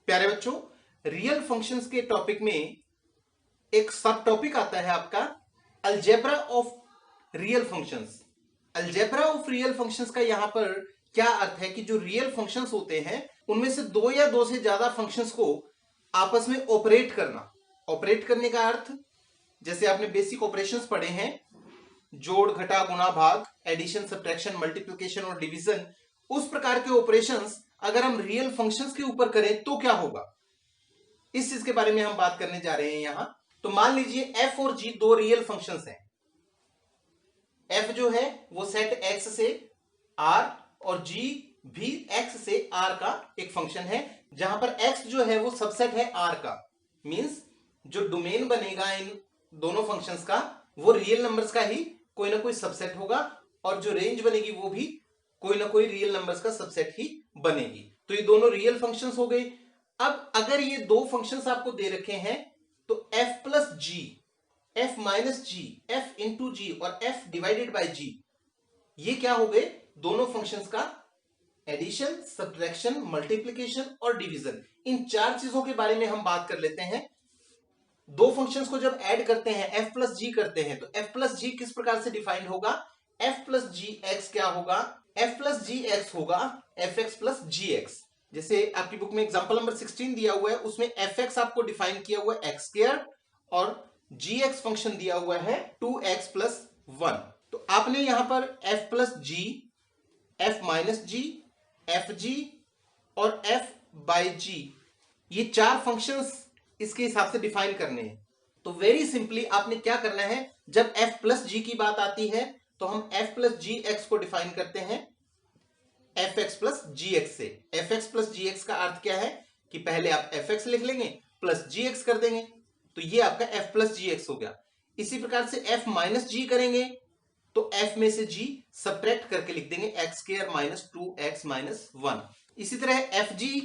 प्यारे बच्चों, real functions के टॉपिक में एक सब टॉपिक आता है आपका algebra of real functions. Algebra of real functions का यहां पर क्या अर्थ है कि जो रियल फंक्शंस होते हैं उनमें से दो या दो से ज्यादा फंक्शंस को आपस में ऑपरेट करना। ऑपरेट करने का अर्थ, जैसे आपने बेसिक ऑपरेशंस पढ़े हैं, जोड़, घटा, गुणा, भाग, एडिशन, सब्ट्रैक्शन, मल्टीप्लिकेशन और डिवीजन, उस प्रकार के ऑपरेशंस अगर हम रियल फंक्शंस के ऊपर करें तो क्या होगा, इस चीज के बारे में हम बात करने जा रहे हैं यहां। तो मान लीजिए f और g दो रियल फंक्शंस हैं। f जो है वो सेट x से r और g भी x से r का एक फंक्शन है, जहां पर x जो है वो सबसेट है r का। मींस जो डोमेन बनेगा इन दोनों फंक्शंस का वो रियल नंबर्स का ही कोई ना कोई सबसेट होगा, और जो रेंज बनेगी वो भी कोई ना कोई रियल नंबर्स का सबसेट ही बनेगी। तो ये दोनों रियल फंक्शंस हो गई। अब अगर ये दो फंक्शंस आपको दे रखे हैं तो f प्लस जी, f माइनस जी, f इंटू जी और f डिवाइडेड बाय जी, ये क्या हो गए, दोनों फंक्शंस का एडिशन, सब्ट्रैक्शन, मल्टीप्लिकेशन और डिवीजन। इन चार चीजों के बारे में हम बात कर लेते हैं। दो फंक्शंस को जब ऐड करते हैं, f प्लस जी करते हैं, तो f प्लस जी किस प्रकार से डिफाइंड होगा, f प्लस जी एक्स क्या होगा, f प्लस जी एक्स होगा एफ एक्स प्लस जी एक्स। जैसे आपकी बुक में एग्जांपल नंबर 16 दिया हुआ है, उसमें fx आपको डिफाइन किया हुआ है एक्स स्क्वायर और gx फंक्शन दिया हुआ है 2x प्लस 1। तो आपने यहां पर f प्लस जी, f माइनस जी, एफ जी और f बाई जी, ये चार फंक्शंस इसके हिसाब से डिफाइन करने हैं। तो वेरी सिंपली आपने क्या करना है, जब f प्लस जी की बात आती है तो हम f प्लस जी एक्स को डिफाइन करते हैं एफ एक्स प्लस जी एक्स से। एफ एक्स प्लस जी एक्स का अर्थ क्या है कि पहले आप एफ एक्स लिख लेंगे प्लस जी एक्स कर देंगे, तो ये आपका एफ प्लस जी एक्स हो गया। इसी प्रकार से एफ माइनस जी करेंगे तो एफ में से जी सब्ट्रैक्ट करके लिख देंगे x square minus 2x minus 1। इसी तरह एफ जी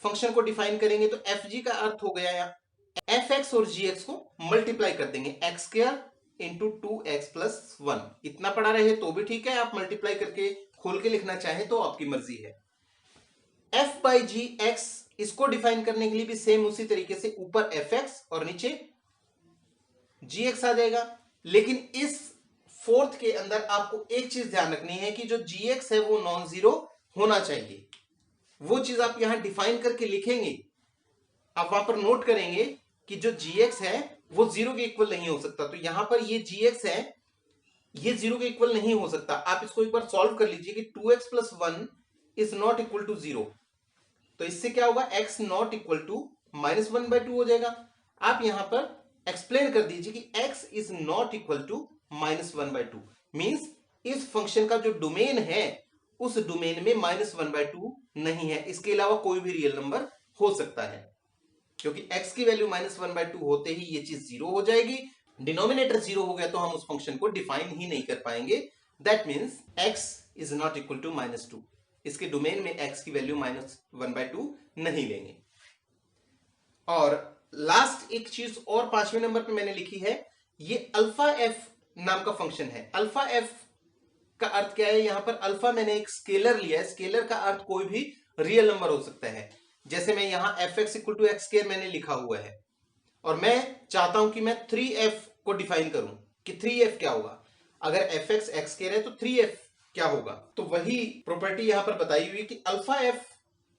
फंक्शन को डिफाइन करेंगे तो एफ जी का अर्थ हो गया यहाँ एफ एक्स और जी एक्स को मल्टीप्लाई कर देंगे x square into 2x plus 1। इतना पढ़ा रहे तो भी ठीक है, आप मल्टीप्लाई करके खोल के लिखना चाहे तो आपकी मर्जी है। f बाई जी एक्स, इसको डिफाइन करने के लिए भी सेम उसी तरीके से ऊपर एफ एक्स और नीचे जी एक्स आ जाएगा। लेकिन इस फोर्थ के अंदर आपको एक चीज ध्यान रखनी है कि जो जी एक्स है वो नॉन जीरो होना चाहिए। वो चीज आप यहां डिफाइन करके लिखेंगे, आप वहां पर नोट करेंगे कि जो जी एक्स है वो जीरो के इक्वल नहीं हो सकता। तो यहां पर ये जी एक्स है, ये जीरो के इक्वल नहीं हो सकता। आप इसको एक बार सॉल्व कर लीजिए कि 2x plus 1 is not equal to zero. तो इससे क्या होगा, x not equal to minus 1/2 हो जाएगा। आप यहां पर एक्सप्लेन कर दीजिए कि x is not equal to minus 1/2 means इस फंक्शन का जो डोमेन है उस डोमेन में माइनस 1/2 नहीं है, इसके अलावा कोई भी रियल नंबर हो सकता है। क्योंकि x की वैल्यू माइनस 1/2 होते ही ये चीज जीरो हो जाएगी। डिनोमिनेटर जीरो हो गया तो हम उस फंक्शन को डिफाइन ही नहीं कर पाएंगे। That means x is not equal to -2। इसके डोमेन में x की वैल्यू माइनस 1/2 नहीं लेंगे। और लास्ट एक चीज और 5वें नंबर पे मैंने लिखी है, ये अल्फा एफ नाम का फंक्शन है। अल्फा एफ का अर्थ क्या है, यहां पर अल्फा मैंने एक स्केलर लिया है। स्केलर का अर्थ कोई भी रियल नंबर हो सकता है। जैसे मैं यहां F X equal to X square मैंने लिखा हुआ है और मैं चाहता हूं कि मैं 3f को डिफाइन करूं कि 3f क्या होगा। अगर एफ एक्स एक्स स्क्वायर है तो 3f क्या होगा। तो वही प्रॉपर्टी यहां पर बताई हुई कि अल्फा एफ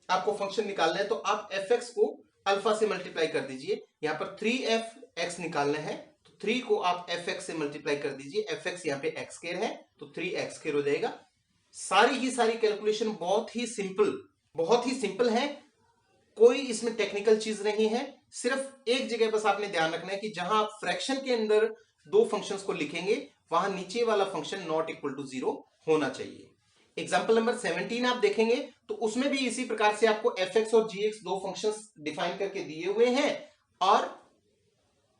आपको फंक्शन निकालना है तो आप एफ एक्स को अल्फा से मल्टीप्लाई कर दीजिए। यहां पर 3f(x) निकालना है तो 3 को आप एफ एक्स से मल्टीप्लाई कर दीजिए। एफ एक्स यहाँ पे एक्स स्क्वायर है तो 3x स्क्वायर हो जाएगा। सारी की सारी कैलकुलेशन बहुत ही सिंपल है, कोई इसमें टेक्निकल चीज नहीं है। सिर्फ एक जगह बस आपने ध्यान रखना है कि जहां आप फ्रैक्शन के अंदर दो फंक्शंस को लिखेंगे वहां नीचे वाला function not equal to zero होना चाहिए। एग्जांपल नंबर 17 आप देखेंगे तो उसमें भी इसी प्रकार से आपको एफ एक्स और जी एक्स दो फंक्शंस डिफाइन करके दिए हुए हैं और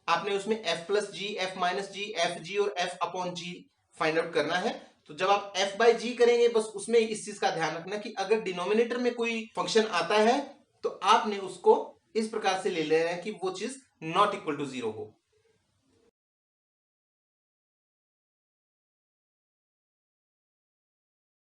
आपने उसमें f प्लस जी, एफ माइनस जी, एफ जी और f अपॉन जी फाइंड आउट करना है। तो जब आप f बाई जी करेंगे बस उसमें इस चीज का ध्यान रखना कि अगर डिनोमिनेटर में कोई फंक्शन आता है तो आपने उसको इस प्रकार से ले लेना है कि वो चीज नॉट इक्वल टू जीरो हो।